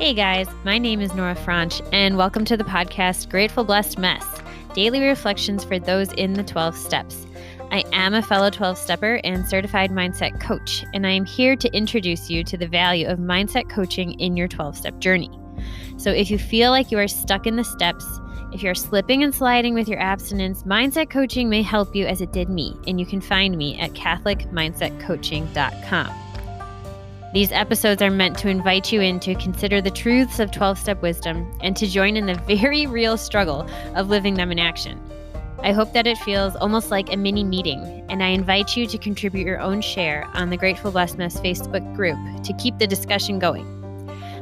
Hey guys, my name is Nora Franche, and welcome to the podcast Grateful Blessed Mess, daily reflections for those in the 12 steps. I am a fellow 12-stepper and certified mindset coach, and I am here to introduce you to the value of mindset coaching in your 12-step journey. So if you feel like you are stuck in the steps, if you're slipping and sliding with your abstinence, mindset coaching may help you as it did me, and you can find me at catholicmindsetcoaching.com. These episodes are meant to invite you in to consider the truths of 12-step wisdom and to join in the very real struggle of living them in action. I hope that it feels almost like a mini meeting, and I invite you to contribute your own share on the Grateful Blessed Mess Facebook group to keep the discussion going.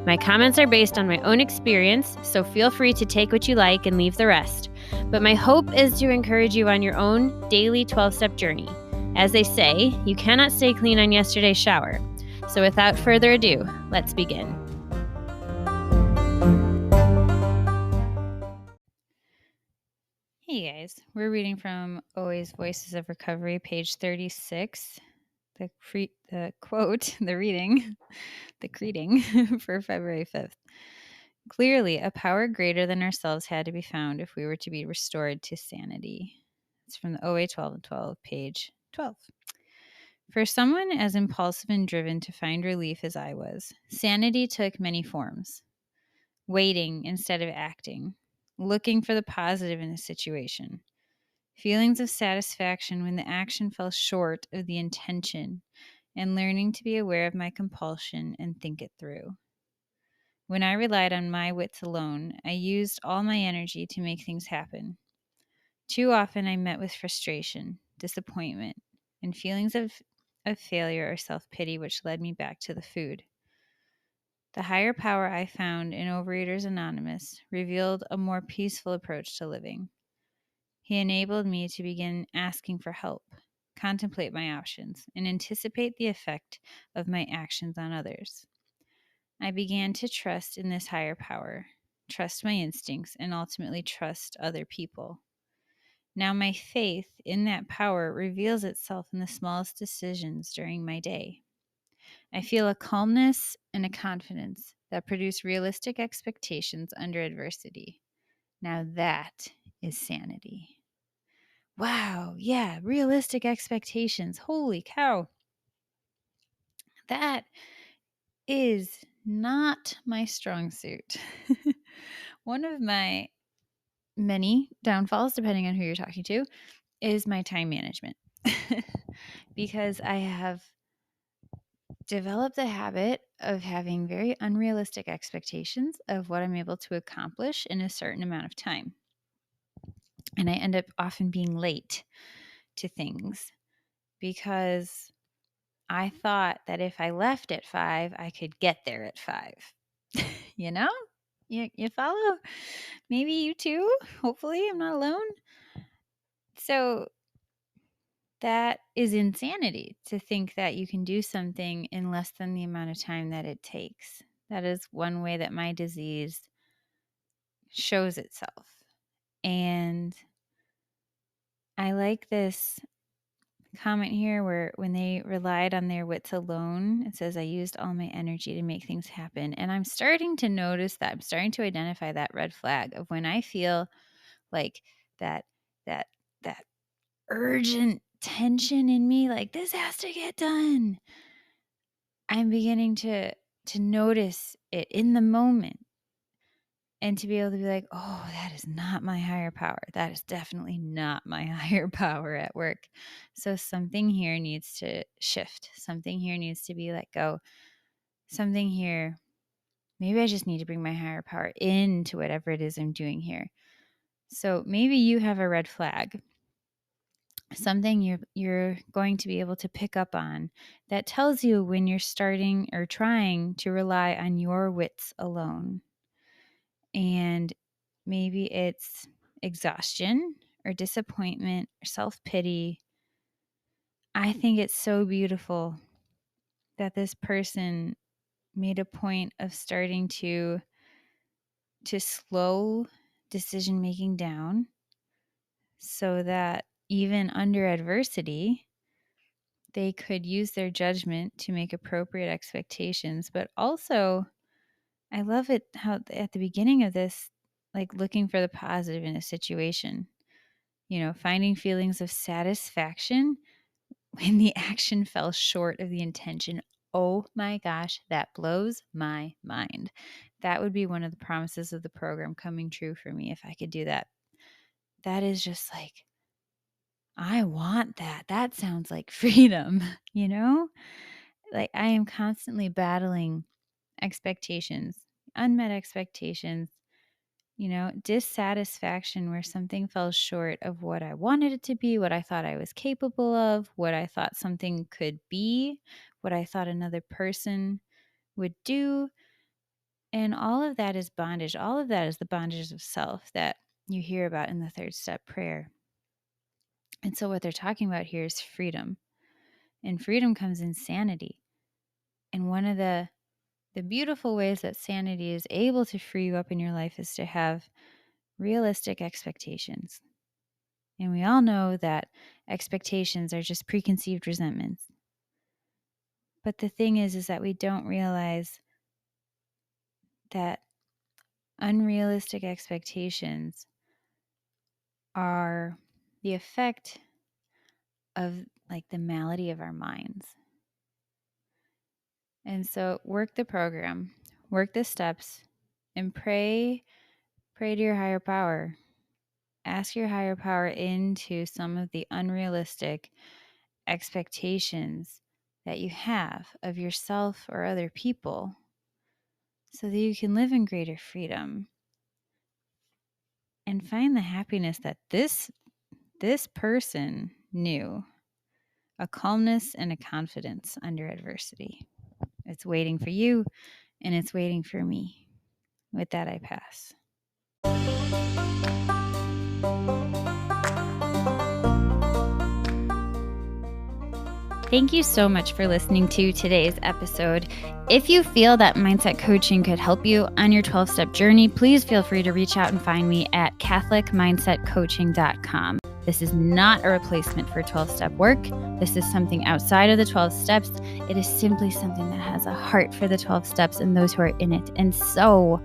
My comments are based on my own experience, so feel free to take what you like and leave the rest. But my hope is to encourage you on your own daily 12-step journey. As they say, you cannot stay clean on yesterday's shower. So without further ado, let's begin. Hey guys, we're reading from Always Voices of Recovery, page 36. The reading for February 5th. Clearly, a power greater than ourselves had to be found if we were to be restored to sanity. It's from the OA 12 and 12, page 12. For someone as impulsive and driven to find relief as I was, sanity took many forms. Waiting instead of acting, looking for the positive in a situation, feelings of satisfaction when the action fell short of the intention, and learning to be aware of my compulsion and think it through. When I relied on my wits alone, I used all my energy to make things happen. Too often I met with frustration, disappointment, and feelings of failure or self-pity, which led me back to the food. The higher power I found in Overeaters Anonymous revealed a more peaceful approach to living. He enabled me to begin asking for help, contemplate my options, and anticipate the effect of my actions on others. I began to trust in this higher power, trust my instincts, and ultimately trust other people. Now my faith in that power reveals itself in the smallest decisions during my day. I feel a calmness and a confidence that produce realistic expectations under adversity. Now that is sanity. Wow, yeah, realistic expectations. Holy cow. That is not my strong suit. One of my many downfalls, depending on who you're talking to, is my time management. Because I have developed the habit of having very unrealistic expectations of what I'm able to accomplish in a certain amount of time. And I end up often being late to things because I thought that if I left at 5, I could get there at 5. You know? You follow? Maybe you too. Hopefully I'm not alone. So that is insanity, to think that you can do something in less than the amount of time that it takes. That is one way that my disease shows itself. And I like this comment here where when they relied on their wits alone, it says, I used all my energy to make things happen. And I'm starting to notice that. I'm starting to identify that red flag of when I feel like that urgent tension in me, like this has to get done. I'm beginning to notice it in the moment and to be able to be like, oh, that is not my higher power. That is definitely not my higher power at work. So something here needs to shift. Something here needs to be let go. Something here, maybe I just need to bring my higher power into whatever it is I'm doing here. So maybe you have a red flag, something you're going to be able to pick up on that tells you when you're starting or trying to rely on your wits alone. And maybe it's exhaustion or disappointment or self-pity. I think it's so beautiful that this person made a point of starting to slow decision-making down so that even under adversity, they could use their judgment to make appropriate expectations, but also I love it how at the beginning of this, like looking for the positive in a situation, finding feelings of satisfaction when the action fell short of the intention. Oh my gosh, that blows my mind. That would be one of the promises of the program coming true for me if I could do that. That is just like, I want that. That sounds like freedom, Like I am constantly battling expectations, unmet expectations, dissatisfaction where something fell short of what I wanted it to be, what I thought I was capable of, what I thought something could be, what I thought another person would do. And all of that is bondage. All of that is the bondage of self that you hear about in the third step prayer. And so what they're talking about here is freedom. And freedom comes in sanity. And one of the beautiful ways that sanity is able to free you up in your life is to have realistic expectations. And we all know that expectations are just preconceived resentments. But the thing is that we don't realize that unrealistic expectations are the effect of like the malady of our minds. And so work the program, work the steps, and pray to your higher power. Ask your higher power into some of the unrealistic expectations that you have of yourself or other people so that you can live in greater freedom and find the happiness that this person knew, a calmness and a confidence under adversity. It's waiting for you and it's waiting for me. With that, I pass. Thank you so much for listening to today's episode. If you feel that mindset coaching could help you on your 12-step journey, please feel free to reach out and find me at catholicmindsetcoaching.com. This is not a replacement for 12-step work. This is something outside of the 12 steps. It is simply something that has a heart for the 12 steps and those who are in it. And so,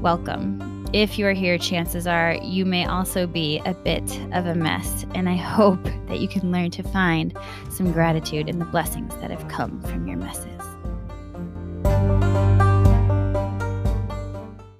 welcome. If you are here, chances are you may also be a bit of a mess. And I hope that you can learn to find some gratitude in the blessings that have come from your messes.